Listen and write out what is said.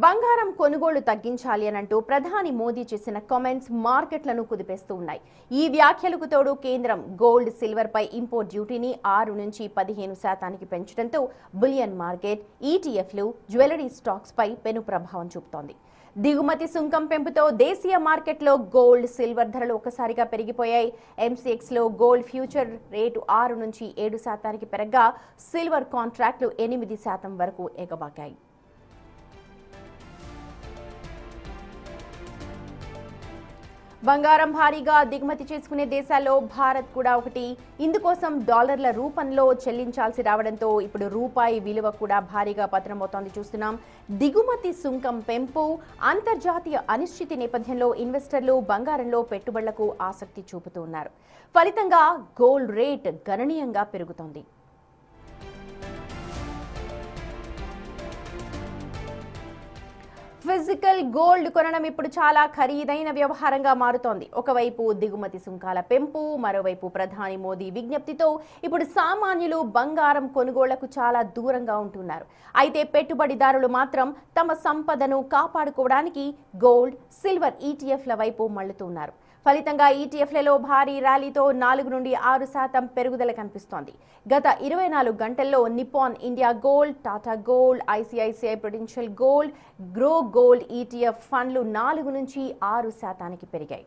బంగారం కొనుగోలు తగ్గించాలి అనంటూ ప్రధాని మోదీ చేసిన కామెంట్స్ మార్కెట్లను కుదిపేస్తూ ఉన్నాయి. ఈ వ్యాఖ్యలకు తోడు కేంద్రం గోల్డ్, సిల్వర్ పై ఇంపోర్ట్ డ్యూటీని 6 నుంచి 15% పెంచడంతో బులియన్ మార్కెట్, ఈటీఎఫ్లు, జ్యువెలరీ స్టాక్స్ పై పెను ప్రభావం చూపుతోంది. దిగుమతి సుంకం పెంపుతో దేశీయ మార్కెట్లో గోల్డ్, సిల్వర్ ధరలు ఒక్కసారిగా పెరిగిపోయాయి. ఎంసీఎక్స్ లో గోల్డ్ ఫ్యూచర్ రేటు 6 నుంచి 7% పెరగ్గా సిల్వర్ కాంట్రాక్టులు 8% వరకు ఎగబాకాయి. బంగారం భారీగా దిగుమతి చేసుకునే దేశాల్లో భారత్ కూడా ఒకటి. ఇందుకోసం డాలర్ల రూపంలో చెల్లించాల్సి రావడంతో ఇప్పుడు రూపాయి విలువ కూడా భారీగా పతనమవుతోంది చూస్తున్నాం. దిగుమతి సుంకం పెంపు, అంతర్జాతీయ అనిశ్చితి నేపథ్యంలో ఇన్వెస్టర్లు బంగారంలో పెట్టుబడులకు ఆసక్తి చూపుతూ ఉన్నారు. ఫలితంగా గోల్డ్ రేట్ గణనీయంగా పెరుగుతోంది. ఫిజికల్ గోల్డ్ కొనడం ఇప్పుడు చాలా ఖరీదైన వ్యవహారంగా మారుతోంది. ఒకవైపు దిగుమతి సుంకాల పెంపు, మరోవైపు ప్రధాని మోదీ విజ్ఞప్తితో ఇప్పుడు సామాన్యులు బంగారం కొనుగోళ్లకు చాలా దూరంగా ఉంటున్నారు. అయితే పెట్టుబడిదారులు మాత్రం తమ సంపదను కాపాడుకోవడానికి గోల్డ్, సిల్వర్ ఈటీఎఫ్ల వైపు మళ్లుతున్నారు. ఫలితంగా ఈటీఎఫ్లలో భారీ ర్యాలీతో 4 నుండి 6% పెరుగుదల కనిపిస్తోంది. గత 24 గంటల్లో Nippon India gold, Tata gold, ICICI Prudential gold, grow gold ETF ఫండ్లు 4 నుంచి 6% పెరిగాయి.